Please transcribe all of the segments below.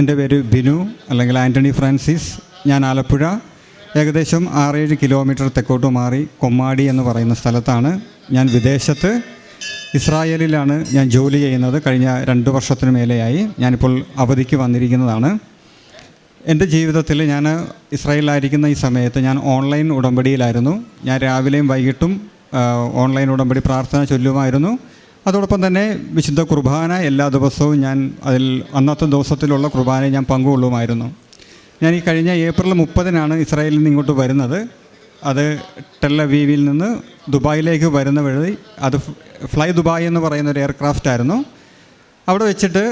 എൻ്റെ പേര് ബിനു അല്ലെങ്കിൽ ആൻ്റണി ഫ്രാൻസിസ്. ഞാൻ ആലപ്പുഴ ഏകദേശം 6-7 കിലോമീറ്റർ തെക്കോട്ട് മാറി കൊമ്മാടി എന്ന് പറയുന്ന സ്ഥലത്താണ്. ഞാൻ വിദേശത്ത് ഇസ്രായേലിലാണ് ഞാൻ ജോലി ചെയ്യുന്നത്. കഴിഞ്ഞ 2 വർഷത്തിന് മേലെയായി. ഞാനിപ്പോൾ അവധിക്ക് വന്നിരിക്കുന്നതാണ്. എൻ്റെ ജീവിതത്തിൽ ഞാൻ ഇസ്രായേലിലായിരിക്കുന്ന ഈ സമയത്ത് ഞാൻ ഓൺലൈൻ ഉടമ്പടിയിലായിരുന്നു. ഞാൻ രാവിലെയും വൈകിട്ടും ഓൺലൈൻ ഉടമ്പടി പ്രാർത്ഥന ചൊല്ലുമായിരുന്നു. അതോടൊപ്പം തന്നെ വിശുദ്ധ കുർബാന എല്ലാ ദിവസവും ഞാൻ അന്നത്തെ ദിവസത്തിലുള്ള കുർബാനയെ ഞാൻ പങ്കുകൊള്ളുമായിരുന്നു. ഞാൻ ഈ കഴിഞ്ഞ ഏപ്രിൽ 30-നാണ് ഇസ്രായേലിൽ നിന്ന് ഇങ്ങോട്ട് വരുന്നത്. അത് ടെൽ അവീവിൽ നിന്ന് ദുബായിലേക്ക് വരുന്ന വഴി അത് ഫ്ലൈ ദുബായ് എന്ന് പറയുന്ന ഒരു എയർക്രാഫ്റ്റ് ആയിരുന്നു. അവിടെ വെച്ചിട്ട്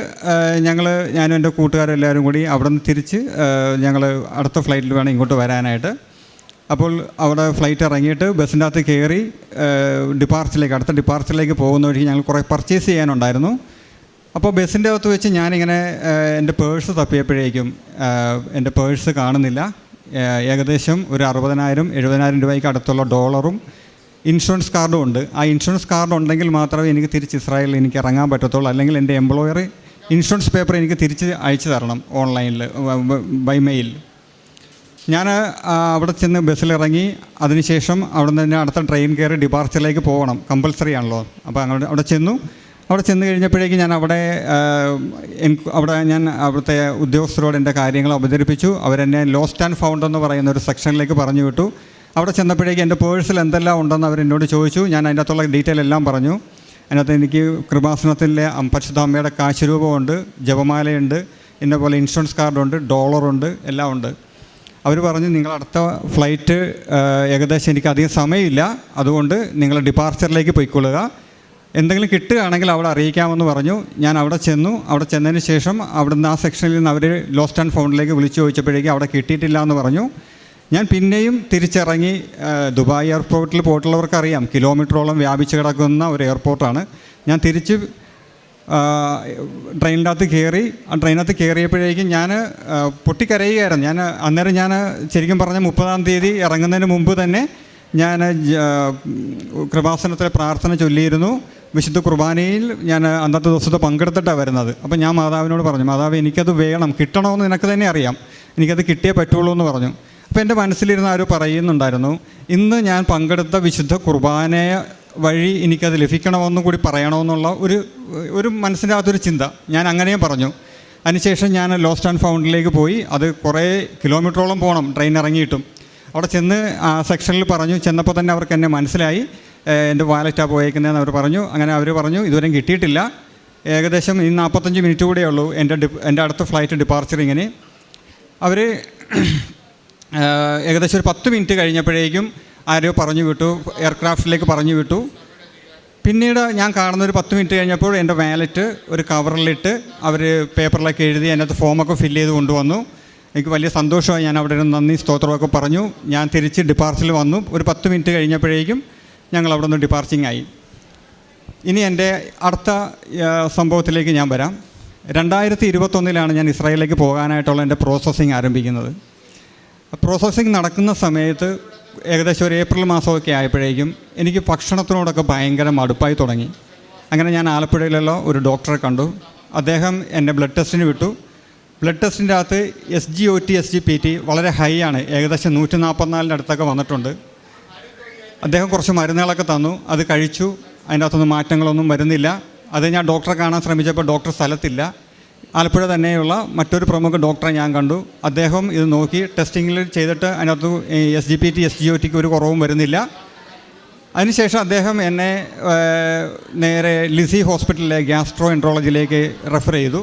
ഞാനും എൻ്റെ കൂട്ടുകാരെല്ലാവരും കൂടി അവിടെ നിന്ന് തിരിച്ച് ഞങ്ങൾ അടുത്ത ഫ്ലൈറ്റിൽ വേണം ഇങ്ങോട്ട് വരാനായിട്ട്. അപ്പോൾ അവിടെ ഫ്ലൈറ്റ് ഇറങ്ങിയിട്ട് ബസ്സിൻ്റെ അകത്ത് കയറി അടുത്ത ഡിപ്പാർച്ചറിലേക്ക് പോകുന്ന വഴി ഞങ്ങൾ കുറേ പർച്ചേസ് ചെയ്യാനുണ്ടായിരുന്നു. അപ്പോൾ ബസ്സിൻ്റെ അകത്ത് വെച്ച് ഞാനിങ്ങനെ എൻ്റെ പേഴ്സ് തപ്പിയപ്പോഴേക്കും എൻ്റെ പേഴ്സ് കാണുന്നില്ല. ഏകദേശം ഒരു 60,000-70,000 രൂപയ്ക്ക് അടുത്തുള്ള ഡോളറും ഇൻഷുറൻസ് കാർഡും ഉണ്ട്. ആ ഇൻഷുറൻസ് കാർഡ് ഉണ്ടെങ്കിൽ മാത്രമേ എനിക്ക് തിരിച്ച് ഇസ്രായേലിൽ എനിക്ക് ഇറങ്ങാൻ പറ്റത്തുള്ളൂ. അല്ലെങ്കിൽ എൻ്റെ എംപ്ലോയർ ഇൻഷുറൻസ് പേപ്പർ എനിക്ക് തിരിച്ച് അയച്ചു തരണം ഓൺലൈനിൽ ബൈ മെയിൽ. ഞാൻ അവിടെ ചെന്ന് ബസ്സിലിറങ്ങി. അതിനുശേഷം അവിടെ നിന്ന് അടുത്ത ട്രെയിൻ കയറി ഡിപ്പാർച്ചറിലേക്ക് പോകണം, കമ്പൽസറി ആണല്ലോ. അപ്പോൾ അവിടെ ചെന്ന് കഴിഞ്ഞപ്പോഴേക്കും ഞാൻ അവിടുത്തെ ഉദ്യോഗസ്ഥരോട് എൻ്റെ കാര്യങ്ങൾ അവതരിപ്പിച്ചു. അവരെന്നെ ലോസ്റ്റ് ആൻഡ് ഫൗണ്ട് എന്ന് പറയുന്ന ഒരു സെക്ഷനിലേക്ക് പറഞ്ഞു വിട്ടു. അവിടെ ചെന്നപ്പോഴേക്കും എൻ്റെ പേഴ്സിൽ എന്തെല്ലാം ഉണ്ടെന്ന് അവരെന്നോട് ചോദിച്ചു. ഞാൻ അതിൻ്റെ അകത്തുള്ള ഡീറ്റെയിൽ എല്ലാം പറഞ്ഞു. അതിനകത്ത് എനിക്ക് കൃപാസനത്തിലെ പരിശുദ്ധ അമ്മയുടെ കാശുരൂപമുണ്ട്, ജപമാലയുണ്ട്, ഇന്നപോലെ ഇൻഷുറൻസ് കാർഡുണ്ട്, ഡോളറുണ്ട്, എല്ലാം ഉണ്ട്. അവർ പറഞ്ഞു, നിങ്ങൾ അടുത്ത ഫ്ലൈറ്റ് ഏകദേശം എനിക്ക് അധികം സമയമില്ല, അതുകൊണ്ട് നിങ്ങൾ ഡിപ്പാർച്ചറിലേക്ക് പോയിക്കൊള്ളുക, എന്തെങ്കിലും കിട്ടുകയാണെങ്കിൽ അവിടെ അറിയിക്കാമെന്ന് പറഞ്ഞു. ഞാൻ അവിടെ ചെന്നു. അവിടെ ചെന്നതിന് ശേഷം അവിടുന്ന് ആ സെക്ഷനിൽ നിന്ന് അവർ ലോസ്റ്റ് ആൻഡ് ഫൗണ്ടിലേക്ക് വിളിച്ചു ചോദിച്ചപ്പോഴേക്കും അവിടെ കിട്ടിയിട്ടില്ല എന്ന് പറഞ്ഞു. ഞാൻ പിന്നെയും തിരിച്ചിറങ്ങി. ദുബായ് എയർപോർട്ടിൽ പോയിട്ടുള്ളവർക്കറിയാം, കിലോമീറ്ററോളം വ്യാപിച്ച് കിടക്കുന്ന ഒരു എയർപോർട്ടാണ്. ഞാൻ തിരിച്ച് ട്രെയിനിനകത്ത് കയറി. ആ ട്രെയിനകത്ത് കയറിയപ്പോഴേക്കും ഞാൻ പൊട്ടിക്കരയുകയായിരുന്നു. അന്നേരം ഞാൻ ശരിക്കും പറഞ്ഞാൽ 30-ാം തീയതി ഇറങ്ങുന്നതിന് മുമ്പ് തന്നെ ഞാൻ കൃപാസനത്തിലെ പ്രാർത്ഥന ചൊല്ലിയിരുന്നു. വിശുദ്ധ കുർബാനയിൽ ഞാൻ അന്നത്തെ ദിവസത്തെ പങ്കെടുത്തിട്ടാണ് വരുന്നത്. അപ്പോൾ ഞാൻ മാതാവിനോട് പറഞ്ഞു, മാതാവ് എനിക്കത് വേണം, കിട്ടണമെന്ന് നിനക്ക് തന്നെ അറിയാം, എനിക്കത് കിട്ടിയേ പറ്റുള്ളൂ എന്ന് പറഞ്ഞു. അപ്പോൾ എൻ്റെ മനസ്സിലിരുന്ന് ആരോ പറയുന്നുണ്ടായിരുന്നു, ഇന്ന് ഞാൻ പങ്കെടുത്ത വിശുദ്ധ കുർബാനയെ വഴി എനിക്കത് ലഭിക്കണമെന്നും കൂടി പറയണമെന്നുള്ള ഒരു മനസ്സിൻ്റെ അകത്തൊരു ചിന്ത. ഞാൻ അങ്ങനെയും പറഞ്ഞു. അതിനുശേഷം ഞാൻ ലോസ്റ്റ് ആൻഡ് ഫൗണ്ടിലേക്ക് പോയി. അത് കുറേ കിലോമീറ്ററോളം പോകണം ട്രെയിൻ ഇറങ്ങിയിട്ടും. അവിടെ ചെന്ന് ആ സെക്ഷനിൽ പറഞ്ഞു. ചെന്നപ്പോൾ തന്നെ അവർക്ക് എന്നെ മനസ്സിലായി, എൻ്റെ വാലറ്റാണ് പോയേക്കുന്നതെന്ന് അവർ പറഞ്ഞു. അങ്ങനെ അവർ പറഞ്ഞു, ഇതുവരെയും കിട്ടിയിട്ടില്ല, ഏകദേശം 45 മിനിറ്റ് കൂടെ ഉള്ളൂ എൻ്റെ അടുത്ത ഫ്ലൈറ്റ് ഡിപ്പാർച്ചറിങ്ങിന്. അവർ ഏകദേശം ഒരു 10 മിനിറ്റ് കഴിഞ്ഞപ്പോഴേക്കും ആരോ പറഞ്ഞു വിട്ടു, എയർക്രാഫ്റ്റിലേക്ക് പറഞ്ഞു വിട്ടു. പിന്നീട് ഞാൻ കാണുന്ന ഒരു 10 മിനിറ്റ് കഴിഞ്ഞപ്പോൾ എൻ്റെ വാലറ്റ് ഒരു കവറിലിട്ട് അവർ പേപ്പറിലൊക്കെ എഴുതി അതിനകത്ത് ഫോമൊക്കെ ഫില്ല് ചെയ്ത് കൊണ്ടുവന്നു. എനിക്ക് വലിയ സന്തോഷമായി. ഞാൻ അവിടെ നിന്ന് നന്ദി സ്തോത്രമൊക്കെ പറഞ്ഞു. ഞാൻ തിരിച്ച് ഡിപ്പാർച്ചറിൽ വന്നു. ഒരു 10 മിനിറ്റ് കഴിഞ്ഞപ്പോഴേക്കും ഞങ്ങൾ അവിടെ നിന്ന് ഡിപ്പാർച്ചിങ് ആയി. ഇനി എൻ്റെ അടുത്ത സംഭവത്തിലേക്ക് ഞാൻ വരാം. 2021-ലാണ് ഞാൻ ഇസ്രായേലിലേക്ക് പോകാനായിട്ടുള്ള എൻ്റെ പ്രോസസ്സിങ് ആരംഭിക്കുന്നത്. പ്രോസസ്സിങ് നടക്കുന്ന സമയത്ത് ഏകദേശം ഒരു ഏപ്രിൽ മാസമൊക്കെ ആയപ്പോഴേക്കും എനിക്ക് ഭക്ഷണത്തിനോടൊക്കെ ഭയങ്കര മടുപ്പായി തുടങ്ങി. അങ്ങനെ ഞാൻ ആലപ്പുഴയിലുള്ള ഒരു ഡോക്ടറെ കണ്ടു. അദ്ദേഹം എന്നെ ബ്ലഡ് ടെസ്റ്റിന് വിട്ടു. ബ്ലഡ് ടെസ്റ്റിൻ്റെ അകത്ത് SGOT SGPT വളരെ ഹൈ ആണ്, ഏകദേശം 144-ൻ്റെ അടുത്തൊക്കെ വന്നിട്ടുണ്ട്. അദ്ദേഹം കുറച്ച് മരുന്നുകളൊക്കെ തന്നു, അത് കഴിച്ചു. അതിൻ്റെ അകത്തൊന്നും മാറ്റങ്ങളൊന്നും വരുന്നില്ല. അത് ഞാൻ ഡോക്ടറെ കാണാൻ ശ്രമിച്ചപ്പോൾ ഡോക്ടർ സ്ഥലത്തില്ല. ആലപ്പുഴ തന്നെയുള്ള മറ്റൊരു പ്രമുഖ ഡോക്ടറെ ഞാൻ കണ്ടു. അദ്ദേഹം ഇത് നോക്കി ടെസ്റ്റിങ്ങിൽ ചെയ്തിട്ട് അതിനകത്ത് SGPT SGOTക്ക് ഒരു കുറവും വരുന്നില്ല. അതിനുശേഷം അദ്ദേഹം എന്നെ നേരെ ലിസി ഹോസ്പിറ്റലിലെ ഗ്യാസ്ട്രോ എൻട്രോളജിയിലേക്ക് റെഫർ ചെയ്തു.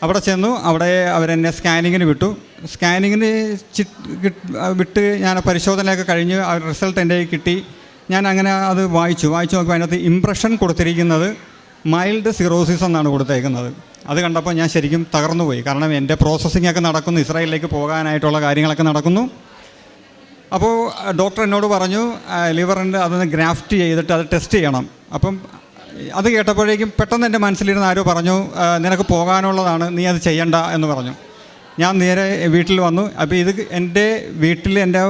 അവിടെ ചെന്നു. അവിടെ അവരെന്നെ സ്കാനിങ്ങിന് വിട്ടു. സ്കാനിങ്ങിന് വിട്ട് ഞാൻ പരിശോധനയൊക്കെ കഴിഞ്ഞ് ആ റിസൾട്ട് എൻ്റെ കിട്ടി. ഞാൻ അങ്ങനെ അത് വായിച്ചു നോക്കുമ്പോൾ അതിനകത്ത് ഇംപ്രഷൻ കൊടുത്തിരിക്കുന്നത് മൈൽഡ് സിറോസിസ് എന്നാണ് കൊടുത്തേക്കുന്നത്. അത് കണ്ടപ്പോൾ ഞാൻ ശരിക്കും തകർന്നുപോയി. കാരണം എൻ്റെ പ്രോസസ്സിങ്ങൊക്കെ നടക്കുന്നു, ഇസ്രായേലിലേക്ക് പോകാനായിട്ടുള്ള കാര്യങ്ങളൊക്കെ നടക്കുന്നു. അപ്പോൾ ഡോക്ടർ എന്നോട് പറഞ്ഞു, ലിവറിൻ്റെ അതൊന്ന് ഗ്രാഫ്റ്റ് ചെയ്തിട്ട് അത് ടെസ്റ്റ് ചെയ്യണം. അപ്പം അത് കേട്ടപ്പോഴേക്കും പെട്ടെന്ന് എൻ്റെ മനസ്സിലിരുന്ന് ആരോ പറഞ്ഞു, നിനക്ക് പോകാനുള്ളതാണ്, നീ അത് ചെയ്യണ്ട എന്ന് പറഞ്ഞു. ഞാൻ നേരെ വീട്ടിൽ വന്നു. അപ്പോൾ ഇത് എൻ്റെ വീട്ടിൽ എൻ്റെ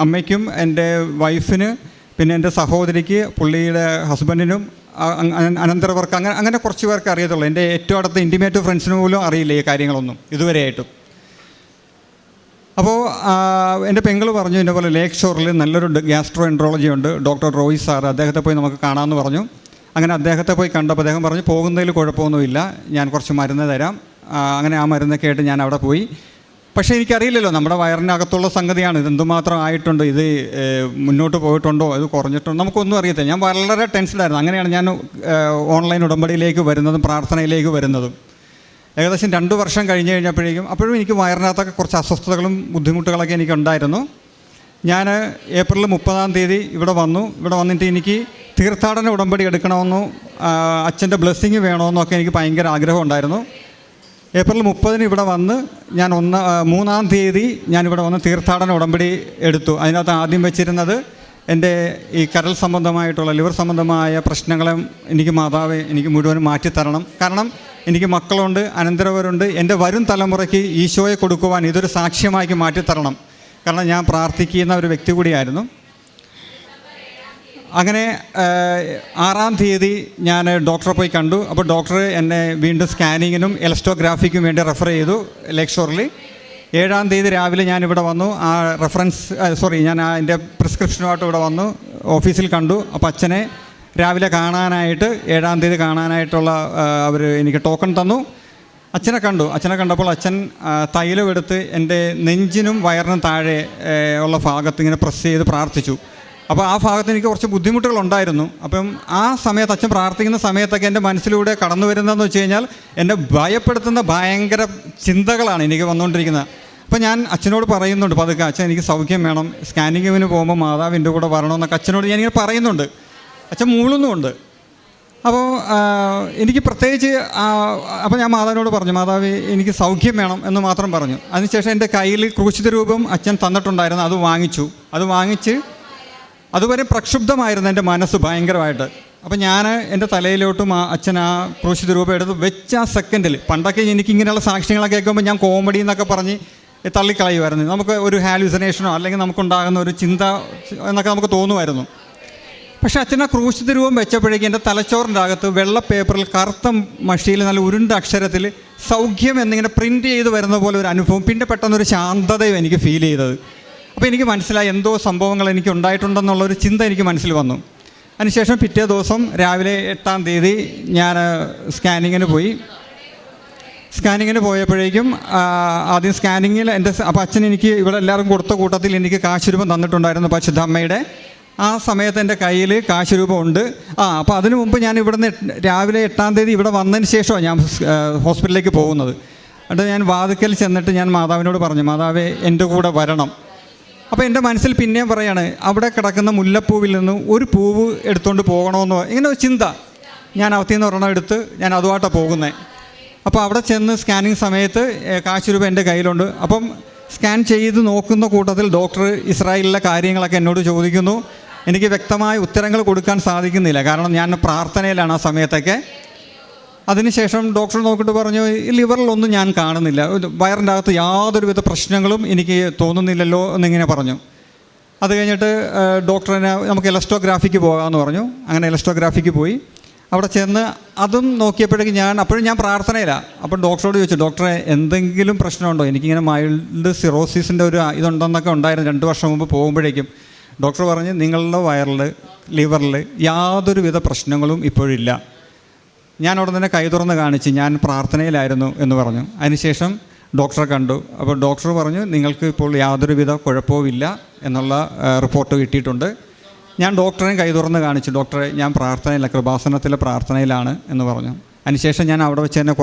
അമ്മയ്ക്കും എൻ്റെ വൈഫിന് പിന്നെ എൻ്റെ സഹോദരിക്ക്, പുള്ളിയുടെ ഹസ്ബൻഡിനും അനന്തരവർക്ക് അങ്ങനെ കുറച്ച് പേർക്ക് അറിയത്തുള്ളൂ. എൻ്റെ ഏറ്റവും അടുത്ത ഇൻറ്റിമേറ്റ് ഫ്രണ്ട്സിന് പോലും അറിയില്ല ഈ കാര്യങ്ങളൊന്നും ഇതുവരെയായിട്ടും. അപ്പോൾ എൻ്റെ പെങ്ങൾ പറഞ്ഞു, എൻ്റെ പോലെ ലേക്ക് ഷോറിൽ നല്ലൊരു ഗ്യാസ്ട്രോ എൻട്രോളജി ഉണ്ട്, ഡോക്ടർ റോയ് സാർ, അദ്ദേഹത്തെ പോയി നമുക്ക് കാണാമെന്ന് പറഞ്ഞു. അങ്ങനെ അദ്ദേഹത്തെ പോയി കണ്ടപ്പോൾ അദ്ദേഹം പറഞ്ഞു പോകുന്നതിൽ കുഴപ്പമൊന്നുമില്ല, ഞാൻ കുറച്ച് മരുന്ന് തരാം. അങ്ങനെ ആ മരുന്നൊക്കെ ആയിട്ട് ഞാൻ അവിടെ പോയി. പക്ഷേ എനിക്കറിയില്ലല്ലോ നമ്മുടെ വയറിനകത്തുള്ള സംഗതിയാണ്, ഇതെന്തുമാത്രം ആയിട്ടുണ്ട്, ഇത് മുന്നോട്ട് പോയിട്ടുണ്ടോ, ഇത് കുറഞ്ഞിട്ടുണ്ടോ, നമുക്കൊന്നും അറിയത്തില്ല. ഞാൻ വളരെ ടെൻഷനായിരുന്നു. അങ്ങനെയാണ് ഞാൻ ഓൺലൈൻ ഉടമ്പടിയിലേക്ക് വരുന്നതും പ്രാർത്ഥനയിലേക്ക് വരുന്നതും. ഏകദേശം 2 വർഷം കഴിഞ്ഞപ്പോഴേക്കും അപ്പോഴും എനിക്ക് വയറിനകത്തൊക്കെ കുറച്ച് അസ്വസ്ഥതകളും ബുദ്ധിമുട്ടുകളൊക്കെ എനിക്കുണ്ടായിരുന്നു. ഞാൻ ഏപ്രിൽ 30 ഇവിടെ വന്നു. ഇവിടെ വന്നിട്ട് എനിക്ക് തീർത്ഥാടന ഉടമ്പടി എടുക്കണമെന്നോ അച്ഛൻ്റെ ബ്ലെസ്സിങ് വേണമെന്നൊക്കെ എനിക്ക് ഭയങ്കര ആഗ്രഹം ഉണ്ടായിരുന്നു. ഏപ്രിൽ 30 ഇവിടെ വന്ന് ഞാൻ 3 ഞാനിവിടെ വന്ന് തീർത്ഥാടന ഉടമ്പടി എടുത്തു. അതിനകത്ത് ആദ്യം വെച്ചിരുന്നത് എൻ്റെ ഈ കരൾ സംബന്ധമായിട്ടുള്ള ലിവർ സംബന്ധമായ പ്രശ്നങ്ങളും എനിക്ക് മാതാവ് എനിക്ക് മുഴുവനും മാറ്റിത്തരണം. കാരണം എനിക്ക് മക്കളുണ്ട്, അനന്തരവരുണ്ട്. എൻ്റെ വരും തലമുറയ്ക്ക് ഈശോയെ കൊടുക്കുവാൻ ഇതൊരു സാക്ഷ്യമാക്കി മാറ്റിത്തരണം. കാരണം ഞാൻ പ്രാർത്ഥിക്കുന്ന ഒരു വ്യക്തി കൂടിയായിരുന്നു. അങ്ങനെ 6 ഞാൻ ഡോക്ടറെ പോയി കണ്ടു. അപ്പോൾ ഡോക്ടർ എന്നെ വീണ്ടും സ്കാനിങ്ങിനും എലസ്റ്റോഗ്രാഫിക്കും വേണ്ടി റെഫർ ചെയ്തു ലേക്ക് ഷോറിൽ. 7 രാവിലെ ഞാനിവിടെ വന്നു. ആ ഞാൻ എൻ്റെ പ്രിസ്ക്രിപ്ഷനുമായിട്ട് ഇവിടെ വന്നു, ഓഫീസിൽ കണ്ടു. അപ്പോൾ അച്ഛനെ രാവിലെ കാണാനായിട്ട് 7 കാണാനായിട്ടുള്ള അവർ എനിക്ക് ടോക്കൺ തന്നു. അച്ഛനെ കണ്ടപ്പോൾ അച്ഛൻ തൈലം എടുത്ത് എൻ്റെ നെഞ്ചിനും വയറിനും താഴെ ഉള്ള ഭാഗത്ത് ഇങ്ങനെ പ്രസ് ചെയ്ത് പ്രാർത്ഥിച്ചു. അപ്പോൾ ആ ഭാഗത്ത് എനിക്ക് കുറച്ച് ബുദ്ധിമുട്ടുകളുണ്ടായിരുന്നു. അപ്പം ആ സമയത്ത് അച്ഛൻ പ്രാർത്ഥിക്കുന്ന സമയത്തൊക്കെ എൻ്റെ മനസ്സിലൂടെ കടന്നു വരുന്നതെന്ന് വെച്ച് കഴിഞ്ഞാൽ എന്നെ ഭയപ്പെടുത്തുന്ന ഭയങ്കര ചിന്തകളാണ് എനിക്ക് വന്നുകൊണ്ടിരിക്കുന്നത്. അപ്പോൾ ഞാൻ അച്ഛനോട് പറയുന്നുണ്ട് പതുക്കെ, അച്ഛൻ എനിക്ക് സൗഖ്യം വേണം, സ്കാനിങ്ങിന് പോകുമ്പോൾ മാതാവിൻ്റെ കൂടെ വരണമെന്നൊക്കെ അച്ഛനോട് ഞാനിങ്ങനെ പറയുന്നുണ്ട്. അച്ഛൻ മൂളുന്നുമുണ്ട്. അപ്പോൾ എനിക്ക് പ്രത്യേകിച്ച് അപ്പോൾ ഞാൻ മാതാവിനോട് പറഞ്ഞു, മാതാവ് എനിക്ക് സൗഖ്യം വേണം എന്ന് മാത്രം പറഞ്ഞു. അതിനുശേഷം എൻ്റെ കയ്യിൽ ക്രൂശിത രൂപം അച്ഛൻ തന്നിട്ടുണ്ടായിരുന്നു, അത് വാങ്ങിച്ച് അതുവരെ പ്രക്ഷുബ്ധമായിരുന്നു എൻ്റെ മനസ്സ് ഭയങ്കരമായിട്ട്. അപ്പോൾ ഞാൻ എൻ്റെ തലയിലോട്ടും അച്ഛൻ ആ ക്രൂശിത രൂപം എടുത്ത് വെച്ച ആ സെക്കൻഡിൽ, പണ്ടൊക്കെ എനിക്കിങ്ങനെയുള്ള സാക്ഷ്യങ്ങളൊക്കെ കേൾക്കുമ്പോൾ ഞാൻ കോമഡി എന്നൊക്കെ പറഞ്ഞ് തള്ളിക്കളയുമായിരുന്നു. നമുക്ക് ഒരു ഹാലുസിനേഷനോ അല്ലെങ്കിൽ നമുക്കുണ്ടാകുന്ന ഒരു ചിന്ത എന്നൊക്കെ നമുക്ക് തോന്നുമായിരുന്നു. പക്ഷേ അച്ഛൻ ആ ക്രൂശിത രൂപം വെച്ചപ്പോഴേക്കും എൻ്റെ തലച്ചോറിൻ്റെ അകത്ത് വെള്ള പേപ്പറിൽ കറുത്ത മഷിയിൽ നല്ല ഉരുണ്ട അക്ഷരത്തിൽ സൗഖ്യം എന്നിങ്ങനെ പ്രിൻ്റ് ചെയ്ത് വരുന്ന പോലെ ഒരു അനുഭവം, പിന്നെ പെട്ടെന്നൊരു ശാന്തതയും എനിക്ക് ഫീൽ ചെയ്തത്. അപ്പോൾ എനിക്ക് മനസ്സിലായി എന്തോ സംഭവങ്ങൾ എനിക്ക് ഉണ്ടായിട്ടുണ്ടെന്നുള്ളൊരു ചിന്ത എനിക്ക് മനസ്സിൽ വന്നു. അതിനുശേഷം പിറ്റേ ദിവസം രാവിലെ 8 ഞാൻ സ്കാനിങ്ങിന് പോയപ്പോഴേക്കും ആദ്യം സ്കാനിങ്ങിൽ അപ്പോൾ അച്ഛൻ എനിക്ക് ഇവിടെ എല്ലാവർക്കും കൊടുത്ത കൂട്ടത്തിൽ എനിക്ക് കാശുരൂപം തന്നിട്ടുണ്ടായിരുന്നു പരിശുദ്ധ അമ്മയുടെ. ആ സമയത്ത് എൻ്റെ കയ്യിൽ കാശുരൂപം ഉണ്ട്. അപ്പോൾ അതിനു മുമ്പ് ഞാൻ ഇവിടുന്ന് രാവിലെ 8 ഇവിടെ വന്നതിന് ശേഷമാണ് ഞാൻ ഹോസ്പിറ്റലിലേക്ക് പോകുന്നത്. എന്നിട്ട് ഞാൻ വാതിക്കൽ ചെന്നിട്ട് ഞാൻ മാതാവിനോട് പറഞ്ഞു, മാതാവേ എൻ്റെ കൂടെ വരണം. അപ്പോൾ എൻ്റെ മനസ്സിൽ പിന്നെയും പറയാണ്, അവിടെ കിടക്കുന്ന മുല്ലപ്പൂവിൽ നിന്ന് ഒരു പൂവ് എടുത്തുകൊണ്ട് പോകണമെന്നോ ഇങ്ങനെ ഒരു ചിന്ത. ഞാൻ അകത്തു നിന്ന് ഒരെണ്ണം എടുത്ത് ഞാൻ അതുമായിട്ടാണ് പോകുന്നത്. അപ്പോൾ അവിടെ ചെന്ന് സ്കാനിങ് സമയത്ത് കാശുരൂപം എൻ്റെ കയ്യിലുണ്ട്. അപ്പം സ്കാൻ ചെയ്ത് നോക്കുന്ന കൂട്ടത്തിൽ ഡോക്ടർ ഇസ്രായേലിലെ കാര്യങ്ങളൊക്കെ എന്നോട് ചോദിക്കുന്നു. എനിക്ക് വ്യക്തമായ ഉത്തരങ്ങൾ കൊടുക്കാൻ സാധിക്കുന്നില്ല, കാരണം ഞാൻ പ്രാർത്ഥനയിലാണ് ആ സമയത്തൊക്കെ. അതിനുശേഷം ഡോക്ടർ നോക്കിയിട്ട് പറഞ്ഞു, ലിവറിലൊന്നും ഞാൻ കാണുന്നില്ല, വയറിൻ്റെ അകത്ത് യാതൊരുവിധ പ്രശ്നങ്ങളും എനിക്ക് തോന്നുന്നില്ലല്ലോ എന്നിങ്ങനെ പറഞ്ഞു. അത് കഴിഞ്ഞിട്ട് ഡോക്ടറിനെ നമുക്ക് എലസ്റ്റോഗ്രാഫിക്ക് പോകാമെന്ന് പറഞ്ഞു. അങ്ങനെ എലസ്റ്റോഗ്രാഫിക്ക് പോയി. അവിടെ ചെന്ന് അതും നോക്കിയപ്പോഴേക്കും അപ്പോഴും ഞാൻ പ്രാർത്ഥനയിലാണ്. അപ്പം ഡോക്ടറോട് ചോദിച്ചു, ഡോക്ടറെ എന്തെങ്കിലും പ്രശ്നമുണ്ടോ, എനിക്കിങ്ങനെ മൈൽഡ് സിറോസിസിൻ്റെ ഒരു ഇതുണ്ടെന്നൊക്കെ ഉണ്ടായിരുന്നു 2 വർഷം മുമ്പ് പോകുമ്പോഴേക്കും. ഡോക്ടർ പറഞ്ഞു, നിങ്ങളുടെ വയറിൽ ലിവറിൽ യാതൊരുവിധ പ്രശ്നങ്ങളും ഇപ്പോഴില്ല. ഞാൻ അവിടെ തന്നെ കൈ തുറന്ന് കാണിച്ച് ഞാൻ പ്രാർത്ഥനയിലായിരുന്നു എന്ന് പറഞ്ഞു. അതിനുശേഷം ഡോക്ടറെ കണ്ടു. അപ്പോൾ ഡോക്ടർ പറഞ്ഞു, നിങ്ങൾക്ക് ഇപ്പോൾ യാതൊരുവിധ കുഴപ്പവുമില്ല എന്നുള്ള റിപ്പോർട്ട് കിട്ടിയിട്ടുണ്ട്. ഞാൻ ഡോക്ടറെയും കൈ തുറന്ന് കാണിച്ചു, ഡോക്ടറെ ഞാൻ പ്രാർത്ഥനയില്ല, കൃപാസനത്തിലെ പ്രാർത്ഥനയിലാണ് എന്ന് പറഞ്ഞു. അതിനുശേഷം ഞാൻ അവിടെ വെച്ച് തന്നെ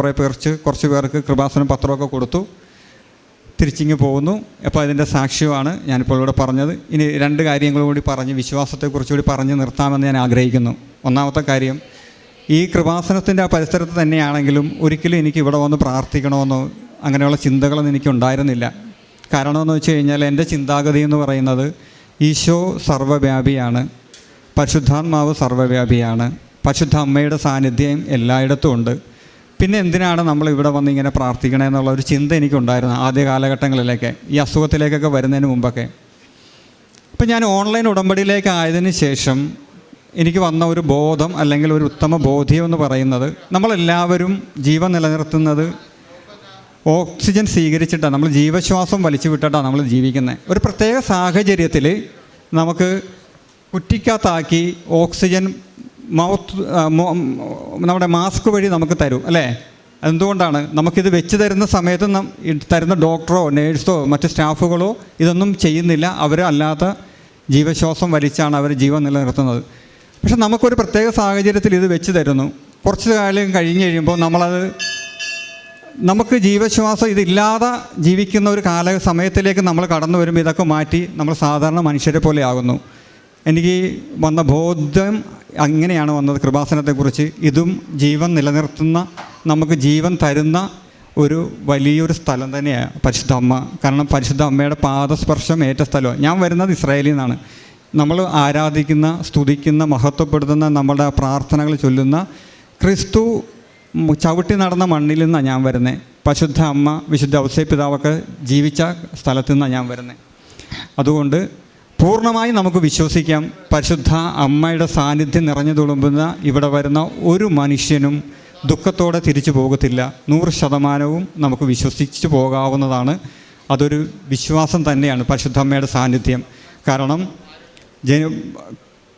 കുറച്ച് പേർക്ക് കൃപാസനം പത്രമൊക്കെ കൊടുത്തു. തിരിച്ചിങ്ങ് പോകുന്നു. അപ്പോൾ അതിൻ്റെ സാക്ഷ്യമാണ് ഞാനിപ്പോൾ ഇവിടെ പറഞ്ഞത്. ഇനി 2 കാര്യങ്ങളും കൂടി പറഞ്ഞ് വിശ്വാസത്തെക്കുറിച്ചുകൂടി പറഞ്ഞ് നിർത്താമെന്ന് ഞാൻ ആഗ്രഹിക്കുന്നു. ഒന്നാമത്തെ കാര്യം, ഈ കൃപാസനത്തിൻ്റെ ആ പരിസരത്ത് തന്നെയാണെങ്കിലും ഒരിക്കലും എനിക്ക് ഇവിടെ വന്ന് പ്രാർത്ഥിക്കണമെന്നോ അങ്ങനെയുള്ള ചിന്തകളൊന്നും എനിക്കുണ്ടായിരുന്നില്ല. കാരണമെന്ന് വെച്ച് കഴിഞ്ഞാൽ എൻ്റെ ചിന്താഗതി എന്ന് പറയുന്നത് ഈശോ സർവ്വവ്യാപിയാണ്, പരിശുദ്ധാത്മാവ് സർവ്വവ്യാപിയാണ്, പരിശുദ്ധ അമ്മയുടെ സാന്നിധ്യം എല്ലായിടത്തും ഉണ്ട്. പിന്നെ എന്തിനാണ് നമ്മൾ ഇവിടെ വന്ന് ഇങ്ങനെ പ്രാർത്ഥിക്കണമെന്നുള്ള ഒരു ചിന്ത എനിക്കുണ്ടായിരുന്നു ആദ്യ കാലഘട്ടങ്ങളിലൊക്കെ, ഈ അസുഖത്തിലേക്കൊക്കെ വരുന്നതിന് മുമ്പൊക്കെ. അപ്പം ഞാൻ ഓൺലൈൻ ഉടമ്പടിയിലേക്ക് ആയതിനു ശേഷം എനിക്ക് വന്ന ഒരു ബോധം അല്ലെങ്കിൽ ഒരു ഉത്തമ ബോധ്യം എന്ന് പറയുന്നത്, നമ്മളെല്ലാവരും ജീവൻ നിലനിർത്തുന്നത് ഓക്സിജൻ സ്വീകരിച്ചിട്ടാണ്, നമ്മൾ ജീവശ്വാസം വലിച്ചു വിട്ടിട്ടാണ് നമ്മൾ ജീവിക്കുന്നത്. ഒരു പ്രത്യേക സാഹചര്യത്തിൽ നമുക്ക് കുറ്റിക്കകത്താക്കി ഓക്സിജൻ നമ്മുടെ മാസ്ക് വഴി നമുക്ക് തരും അല്ലേ? എന്തുകൊണ്ടാണ്? നമുക്കിത് വെച്ച് തരുന്ന സമയത്ത് തരുന്ന ഡോക്ടറോ നേഴ്സോ മറ്റ് സ്റ്റാഫുകളോ ഇതൊന്നും ചെയ്യുന്നില്ല. അവർ അല്ലാത്ത ജീവശ്വാസം വലിച്ചാണ് അവർ ജീവൻ നിലനിർത്തുന്നത്. പക്ഷെ നമുക്കൊരു പ്രത്യേക സാഹചര്യത്തിൽ ഇത് വെച്ച് തരുന്നു. കുറച്ച് കാലം കഴിഞ്ഞ് കഴിയുമ്പോൾ നമുക്ക് ജീവശ്വാസം ഇതില്ലാതെ ജീവിക്കുന്ന ഒരു സമയത്തിലേക്ക് നമ്മൾ കടന്നു വരുമ്പോൾ ഇതൊക്കെ മാറ്റി നമ്മൾ സാധാരണ മനുഷ്യരെ പോലെ ആകുന്നു. എനിക്ക് വന്ന ബോധം അങ്ങനെയാണ് വന്നത് കൃപാസനത്തെക്കുറിച്ച്. ഇതും ജീവൻ നിലനിർത്തുന്ന, നമുക്ക് ജീവൻ തരുന്ന ഒരു വലിയൊരു സ്ഥലം തന്നെയാണ് പരിശുദ്ധ അമ്മ. കാരണം പരിശുദ്ധ അമ്മയുടെ പാദസ്പർശം ഏറ്റ സ്ഥലമാണ്. ഞാൻ വരുന്നത് ഇസ്രായേലിൽ നിന്നാണ്. നമ്മൾ ആരാധിക്കുന്ന, സ്തുതിക്കുന്ന, മഹത്വപ്പെടുത്തുന്ന, നമ്മുടെ പ്രാർത്ഥനകൾ ചൊല്ലുന്ന ക്രിസ്തു ചവിട്ടി നടന്ന മണ്ണിൽ നിന്നാണ് ഞാൻ വരുന്നത്. പരിശുദ്ധ അമ്മ, വിശുദ്ധ ഔസേപ്പിതാവൊക്കെ ജീവിച്ച സ്ഥലത്തു നിന്നാണ് ഞാൻ വരുന്നത്. അതുകൊണ്ട് പൂർണ്ണമായി നമുക്ക് വിശ്വസിക്കാം, പരിശുദ്ധ അമ്മയുടെ സാന്നിധ്യം നിറഞ്ഞു തുളുമ്പുന്ന ഇവിടെ വരുന്ന ഒരു മനുഷ്യനും ദുഃഖത്തോടെ തിരിച്ചു പോകത്തില്ല. 100% നമുക്ക് വിശ്വസിച്ച് പോകാവുന്നതാണ്. അതൊരു വിശ്വാസം തന്നെയാണ് പരിശുദ്ധ അമ്മയുടെ സാന്നിധ്യം. കാരണം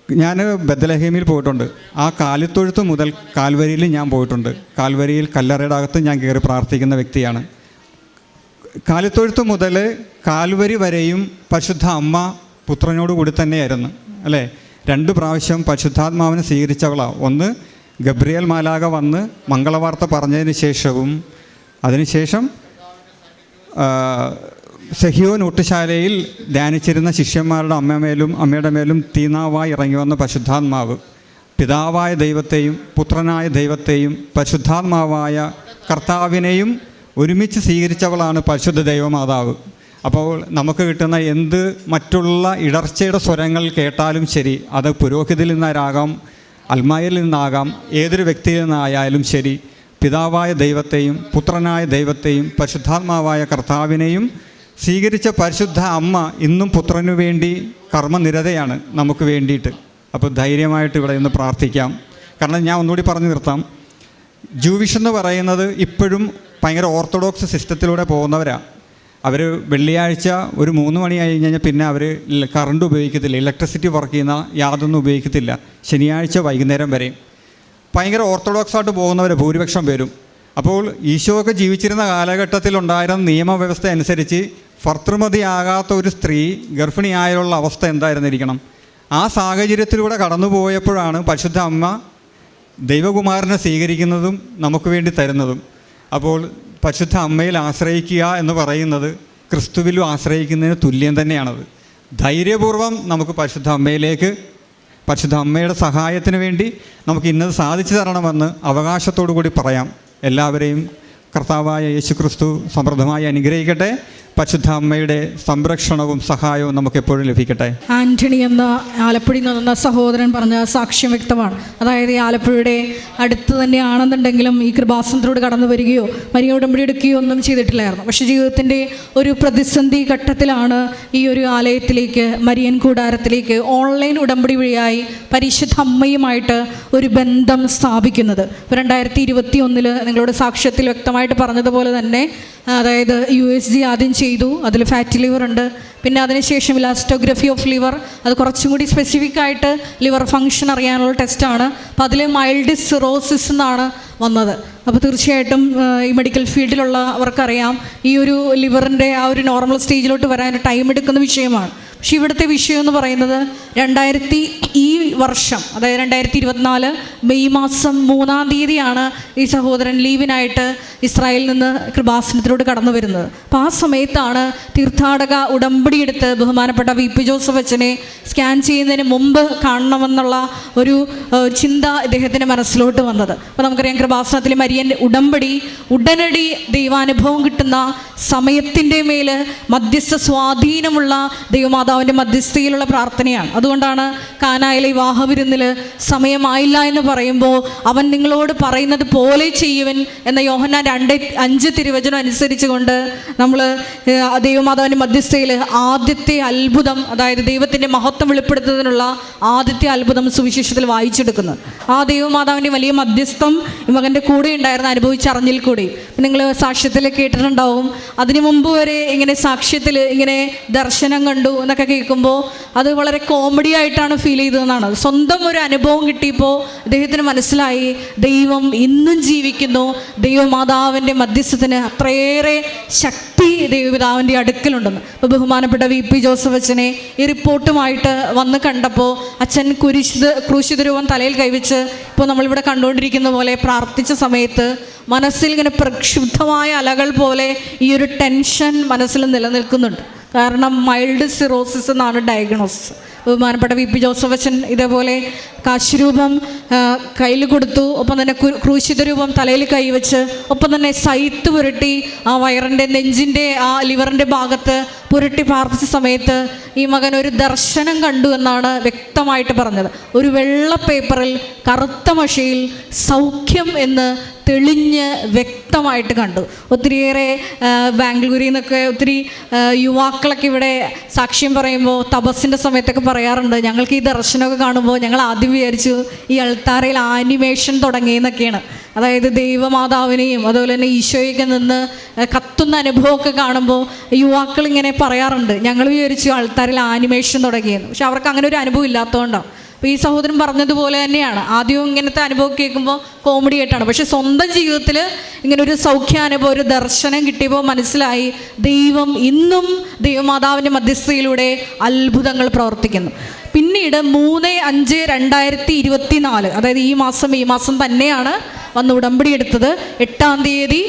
ഞാൻ ബെത്ലഹേമിൽ പോയിട്ടുണ്ട്. ആ കാലിത്തൊഴുത്ത് മുതൽ കാൽവരിയിൽ ഞാൻ പോയിട്ടുണ്ട്. കാൽവരിയിൽ കല്ലറയുടെ അകത്ത് ഞാൻ കയറി പ്രാർത്ഥിക്കുന്ന വ്യക്തിയാണ്. കാലിത്തൊഴുത്ത് മുതൽ കാൽവരി വരെയും പരിശുദ്ധ അമ്മ പുത്രനോട് കൂടി തന്നെയായിരുന്നു അല്ലേ? 2 പ്രാവശ്യം പരിശുദ്ധാത്മാവിനെ സ്വീകരിച്ചവളാണ്. ഒന്ന് ഗബ്രിയേൽ മാലാഖ വന്ന് മംഗളവാർത്ത പറഞ്ഞതിന് ശേഷവും, അതിനുശേഷം സെഹിയോൻ ഊട്ടുശാലയിൽ ധ്യാനിച്ചിരുന്ന ശിഷ്യന്മാരുടെ അമ്മയുടെ മേലും തീനാവായി ഇറങ്ങി വന്ന പരിശുദ്ധാത്മാവ്, പിതാവായ ദൈവത്തെയും പുത്രനായ ദൈവത്തെയും പരിശുദ്ധാത്മാവായ കർത്താവിനെയും ഒരുമിച്ച് സ്വീകരിച്ചവളാണ് പരിശുദ്ധ ദൈവമാതാവ്. അപ്പോൾ നമുക്ക് കിട്ടുന്ന എന്ത് മറ്റുള്ള ഇടർച്ചയുടെ സ്വരങ്ങൾ കേട്ടാലും ശരി, അത് പുരോഹിതയിൽ നിന്നാകാം, അൽമായിൽ നിന്നാകാം, ഏതൊരു വ്യക്തിയിൽ നിന്നായാലും ശരി, പിതാവായ ദൈവത്തെയും പുത്രനായ ദൈവത്തെയും പരിശുദ്ധാത്മാവായ കർത്താവിനെയും സ്വീകരിച്ച പരിശുദ്ധ അമ്മ ഇന്നും പുത്രനു വേണ്ടി കർമ്മനിരതയാണ് നമുക്ക് വേണ്ടിയിട്ട്. അപ്പോൾ ധൈര്യമായിട്ട് ഇവിടെ നിന്ന് പ്രാർത്ഥിക്കാം. കാരണം ഞാൻ ഒന്നുകൂടി പറഞ്ഞു നിർത്താം, ജൂവിഷ് എന്ന് പറയുന്നത് ഇപ്പോഴും ഭയങ്കര ഓർത്തഡോക്സ് സിസ്റ്റത്തിലൂടെ പോകുന്നവരാണ്. അവർ വെള്ളിയാഴ്ച ഒരു 3 മണി ആയി കഴിഞ്ഞാൽ പിന്നെ അവർ കറണ്ട് ഉപയോഗിക്കത്തില്ല, ഇലക്ട്രിസിറ്റി വർക്ക് ചെയ്യുന്ന യാതൊന്നും ഉപയോഗിക്കത്തില്ല. ശനിയാഴ്ച വൈകുന്നേരം വരെയും ഭയങ്കര ഓർത്തഡോക്സായിട്ട് പോകുന്നവർ ഭൂരിപക്ഷം പേരും. അപ്പോൾ ഈശോ ഒക്കെ ജീവിച്ചിരുന്ന കാലഘട്ടത്തിലുണ്ടായിരുന്ന നിയമവ്യവസ്ഥ അനുസരിച്ച് ഭർത്തൃമതിയാകാത്ത ഒരു സ്ത്രീ ഗർഭിണിയായുള്ള അവസ്ഥ എന്തായിരുന്നിരിക്കണം? ആ സാഹചര്യത്തിലൂടെ കടന്നുപോയപ്പോഴാണ് പരിശുദ്ധ അമ്മ ദൈവകുമാരനെ സ്വീകരിക്കുന്നതും നമുക്ക് വേണ്ടി തരുന്നതും. അപ്പോൾ പരിശുദ്ധ അമ്മയിൽ ആശ്രയിക്കുക എന്ന് പറയുന്നത് ക്രിസ്തുവിലും ആശ്രയിക്കുന്നതിന് തുല്യം തന്നെയാണത്. ധൈര്യപൂർവ്വം നമുക്ക് പരിശുദ്ധ അമ്മയിലേക്ക്, പരിശുദ്ധ അമ്മയുടെ സഹായത്തിന് വേണ്ടി നമുക്ക് ഇന്നത് സാധിച്ചു തരണമെന്ന് അവകാശത്തോടു കൂടി പറയാം. എല്ലാവരെയും കർത്താവായ യേശു ക്രിസ്തു സമൃദ്ധമായി അനുഗ്രഹിക്കട്ടെ. പരിശുദ്ധ അമ്മയുടെ സംരക്ഷണവും സഹായവും നമുക്ക് എപ്പോഴും ലഭിക്കട്ടെ. ആൻ്റണി എന്ന ആലപ്പുഴയിൽ നിന്ന സഹോദരൻ പറഞ്ഞ സാക്ഷ്യം വ്യക്തമാണ്. അതായത് ഈ ആലപ്പുഴയുടെ അടുത്ത് തന്നെയാണെന്നുണ്ടെങ്കിലും ഈ കൃപാസനത്തിലൂടെ കടന്നു വരികയോ മരിയ ഉടമ്പടി എടുക്കുകയോ ഒന്നും ചെയ്തിട്ടില്ലായിരുന്നു. പക്ഷേ ജീവിതത്തിൻ്റെ ഒരു പ്രതിസന്ധി ഘട്ടത്തിലാണ് ഈ ഒരു ആലയത്തിലേക്ക്, മരിയൻ കൂടാരത്തിലേക്ക് ഓൺലൈൻ ഉടമ്പടി വഴിയായി പരിശുദ്ധ അമ്മയുമായിട്ട് ഒരു ബന്ധം സ്ഥാപിക്കുന്നത്. 2021 നിങ്ങളുടെ സാക്ഷ്യത്തിൽ വ്യക്തമായിട്ട് പറഞ്ഞതുപോലെ തന്നെ, അതായത് USG ആദ്യം ചെയ്തു, അതിൽ ഫാറ്റി ലിവർ ഉണ്ട്. പിന്നെ അതിനുശേഷം ഇലാസ്റ്റോഗ്രഫി ഓഫ് ലിവർ, അത് കുറച്ചും കൂടി സ്പെസിഫിക് ആയിട്ട് ലിവർ ഫങ്ഷൻ അറിയാനുള്ള ടെസ്റ്റാണ്. അപ്പോൾ അതിൽ മൈൽഡ് സിറോസിസ് എന്നാണ് വന്നത്. അപ്പോൾ തീർച്ചയായിട്ടും ഈ മെഡിക്കൽ ഫീൽഡിലുള്ളവർക്കറിയാം ഈ ഒരു ലിവറിൻ്റെ ആ ഒരു നോർമൽ സ്റ്റേജിലോട്ട് വരാൻ ടൈം എടുക്കുന്ന വിഷയമാണ്. പക്ഷേ ഇവിടുത്തെ വിഷയം എന്ന് പറയുന്നത് ഈ വർഷം, അതായത് 2024 മെയ് മാസം 3-ാം തീയതിയാണ് ഈ സഹോദരൻ ലീവിനായിട്ട് ഇസ്രായേലിൽ നിന്ന് കൃപാസനത്തിലൂടെ കടന്നു വരുന്നത്. അപ്പോൾ ആ സമയത്താണ് തീർത്ഥാടക ഉടമ്പടി എടുത്ത് ബഹുമാനപ്പെട്ട VP ജോസഫ് അച്ഛനെ സ്കാൻ ചെയ്യുന്നതിന് മുമ്പ് കാണണമെന്നുള്ള ഒരു ചിന്ത ഇദ്ദേഹത്തിൻ്റെ മനസ്സിലോട്ട് വന്നത്. അപ്പോൾ നമുക്കറിയാം കൃപാസനത്തിലെ മരിയൻ ഉടമ്പടി ഉടനടി ദൈവാനുഭവം കിട്ടുന്ന സമയത്തിൻ്റെ മേൽ മധ്യസ്ഥ സ്വാധീനമുള്ള ദൈവമാതാ ദൈവമാതാവിൻ്റെ മധ്യസ്ഥയിലുള്ള പ്രാർത്ഥനയാണ്. അതുകൊണ്ടാണ് കാനായിലെ വിവാഹ വിരുന്നിൽ സമയമായില്ല എന്ന് പറയുമ്പോൾ അവൻ നിങ്ങളോട് പറയുന്നത് പോലെ ചെയ്യുവൻ എന്ന യോഹന്നാൻ 2:5 തിരുവചനം അനുസരിച്ചുകൊണ്ട് നമ്മൾ ദൈവമാതാവിൻ്റെ മധ്യസ്ഥയിൽ ആദ്യത്തെ അത്ഭുതം, അതായത് ദൈവത്തിൻ്റെ മഹത്വം വെളിപ്പെടുത്തുന്നതിനുള്ള ആദ്യത്തെ അത്ഭുതം സുവിശേഷത്തിൽ വായിച്ചെടുക്കുന്നത്. ആ ദൈവമാതാവിൻ്റെ വലിയ മധ്യസ്ഥം മകൻ്റെ കൂടെ ഉണ്ടായിരുന്ന അനുഭവിച്ചറിഞ്ഞിൽ കൂടി നിങ്ങൾ സാക്ഷ്യത്തിൽ കേട്ടിട്ടുണ്ടാവും. അതിനു മുമ്പ് വരെ ഇങ്ങനെ സാക്ഷ്യത്തിൽ ഇങ്ങനെ ദർശനം കണ്ടു എന്നൊക്കെ കേൾക്കുമ്പോൾ അത് വളരെ കോമഡി ആയിട്ടാണ് ഫീൽ ചെയ്തതെന്നാണ്. സ്വന്തം ഒരു അനുഭവം കിട്ടിയപ്പോൾ അദ്ദേഹത്തിന് മനസ്സിലായി ദൈവം ഇന്നും ജീവിക്കുന്നു, ദൈവമാതാവിൻ്റെ മധ്യസ്ഥത്തിന് അത്രയേറെ ശക്തി ദൈവപിതാവിൻ്റെ അടുക്കലുണ്ടെന്ന്. ഇപ്പോൾ ബഹുമാനപ്പെട്ട VP ജോസഫ് അച്ഛനെ ഈ റിപ്പോർട്ടുമായിട്ട് വന്ന് കണ്ടപ്പോൾ അച്ഛൻ ക്രൂശിത രൂപം തലയിൽ കൈവച്ച് ഇപ്പോൾ നമ്മളിവിടെ കണ്ടുകൊണ്ടിരിക്കുന്ന പോലെ പ്രാർത്ഥിച്ച സമയത്ത് മനസ്സിൽ ഇങ്ങനെ പ്രക്ഷുബ്ധമായ അലകൾ പോലെ ഈ ഒരു ടെൻഷൻ മനസ്സിൽ നിലനിൽക്കുന്നുണ്ട്. കാരണം മൈൽഡ് സിറോസിസ് എന്നാണ് ഡയഗ്നോസിസ്. ബഹുമാനപ്പെട്ട VP ജോസഫ് അച്ഛൻ ഇതേപോലെ കാശുരൂപം കയ്യിൽ കൊടുത്തു, ഒപ്പം തന്നെ ക്രൂശിത രൂപം തലയിൽ കൈവച്ച്, ഒപ്പം തന്നെ സൈത്ത് പുരട്ടി ആ വയറിൻ്റെ നെഞ്ചിൻ്റെ ആ ലിവറിൻ്റെ ഭാഗത്ത് പുരട്ടി പ്രാർത്ഥിച്ച സമയത്ത് ഈ മകൻ ഒരു ദർശനം കണ്ടു എന്നാണ് വ്യക്തമായിട്ട് പറഞ്ഞത്. ഒരു വെള്ള പേപ്പറിൽ കറുത്ത മഷിയിൽ സൗഖ്യം എന്ന് തെളിഞ്ഞ് വ്യക്തമായിട്ട് കണ്ടു. ഒത്തിരിയേറെ ബാംഗ്ലൂരിൽ നിന്നൊക്കെ ഒത്തിരി യുവാക്കളൊക്കെ ഇവിടെ സാക്ഷ്യം പറയുമ്പോൾ തപസ്സിൻ്റെ സമയത്തൊക്കെ പറയാറുണ്ട്, ഞങ്ങൾക്ക് ഈ ദർശനമൊക്കെ കാണുമ്പോൾ ഞങ്ങൾ ആദ്യം വിചാരിച്ചു ഈ അൾത്താരയിൽ ആനിമേഷൻ തുടങ്ങിയെന്നൊക്കെയാണ്. അതായത് ദൈവമാതാവിനെയും അതുപോലെ തന്നെ ഈശോയൊക്കെ നിന്ന് കത്തുന്ന അനുഭവമൊക്കെ കാണുമ്പോൾ യുവാക്കൾ ഇങ്ങനെ പറയാറുണ്ട്, ഞങ്ങൾ വിചാരിച്ചു ആൾത്താരിൽ ആനിമേഷൻ തുടങ്ങിയെന്ന്. പക്ഷെ അവർക്ക് അങ്ങനെ ഒരു അനുഭവം ഇല്ലാത്തതുകൊണ്ടാണ്. അപ്പോൾ ഈ സഹോദരൻ പറഞ്ഞതുപോലെ തന്നെയാണ്, ആദ്യം ഇങ്ങനത്തെ അനുഭവം കേൾക്കുമ്പോൾ കോമഡി ആയിട്ടാണ്, പക്ഷെ സ്വന്തം ജീവിതത്തിൽ ഇങ്ങനെ ഒരു സൗഖ്യാനുഭവം, ഒരു ദർശനം കിട്ടിയപ്പോൾ മനസ്സിലായി ദൈവം ഇന്നും ദൈവമാതാവിൻ്റെ മധ്യസ്ഥയിലൂടെ അത്ഭുതങ്ങൾ പ്രവർത്തിക്കുന്നു. പിന്നീട് 3/5/2024, അതായത് ഈ മാസം തന്നെയാണ് വന്ന് ഉടമ്പടി എടുത്തത്. 8-ാം തീയതി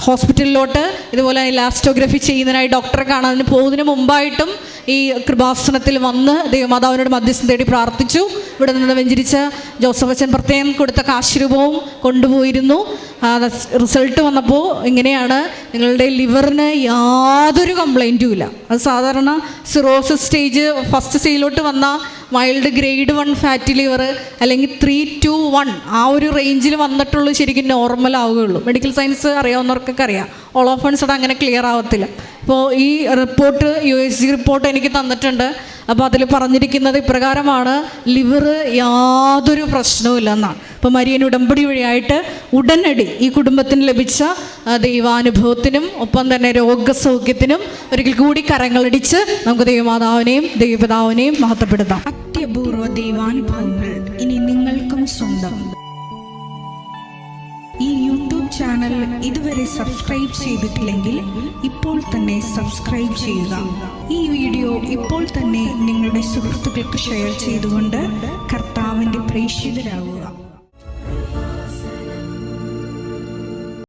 ഹോസ്പിറ്റലിലോട്ട് ഇതുപോലെ ലാസ്റ്റോഗ്രഫി ചെയ്യുന്നതിനായി ഡോക്ടറെ കാണാൻ പോകുന്നതിന് മുമ്പായിട്ടും ഈ കൃപാസനത്തിൽ വന്ന് ദൈവമാതാവിനോട് മധ്യസ്ഥം തേടി പ്രാർത്ഥിച്ചു. ഇവിടെ നിന്ന് വെഞ്ചരിച്ച ജോസഫ് അച്ഛൻ പ്രത്യേകം കൊടുത്ത കാശുരൂപവും കൊണ്ടുപോയിരുന്നു. റിസൾട്ട് വന്നപ്പോൾ ഇങ്ങനെയാണ്, നിങ്ങളുടെ ലിവറിന് യാതൊരു കംപ്ലൈൻറ്റും ഇല്ല. അത് സാധാരണ സിറോസിസ് സ്റ്റേജ് ഫസ്റ്റ് സ്റ്റേജിലോട്ട് വന്ന മൈൽഡ് ഗ്രേഡ് 1 ഫാറ്റി ലിവർ അല്ലെങ്കിൽ 3 to 1 ആ ഒരു റേഞ്ചിൽ വന്നിട്ടുള്ളൂ ശരിക്കും നോർമൽ ആവുകയുള്ളൂ. മെഡിക്കൽ സയൻസ് അറിയാവുന്നവർക്കൊക്കെ അറിയാം, ഓൾ ഓഫ് വൺസ് അങ്ങനെ ക്ലിയർ ആവത്തില്ല. ഇപ്പോൾ ഈ റിപ്പോർട്ട് USG റിപ്പോർട്ട് എനിക്ക് തന്നിട്ടുണ്ട്. അപ്പോൾ അതിൽ പറഞ്ഞിരിക്കുന്നത് ഇപ്രകാരമാണ്, ലിവർ യാതൊരു പ്രശ്നവുമില്ല എന്നാണ്. അപ്പോൾ മരിയൻ ഉടമ്പടി വഴിയായിട്ട് ഉടനടി ഈ കുടുംബത്തിന് ലഭിച്ച ദൈവാനുഭവത്തിനും ഒപ്പം തന്നെ രോഗസൗഖ്യത്തിനും ഒരിക്കൽ കൂടി കരങ്ങളടിച്ച് നമുക്ക് ദൈവമാതാവിനെയും ദൈവപിതാവിനെയും മഹത്വപ്പെടുത്താം. അത്യപൂർവ ദൈവാനുഭവങ്ങൾ ഇനി നിങ്ങൾക്കും സ്വന്തം. ഈ യൂട്യൂബ് ചാനൽ ഇതുവരെ സബ്സ്ക്രൈബ് ചെയ്തിട്ടില്ലെങ്കിൽ ഇപ്പോൾ തന്നെ സബ്സ്ക്രൈബ് ചെയ്യുക. ഈ വീഡിയോ ഇപ്പോൾ തന്നെ നിങ്ങളുടെ സുഹൃത്തുക്കൾക്ക് ഷെയർ ചെയ്തുകൊണ്ട് കർത്താവിൻ്റെ പ്രേക്ഷിതരാകുക.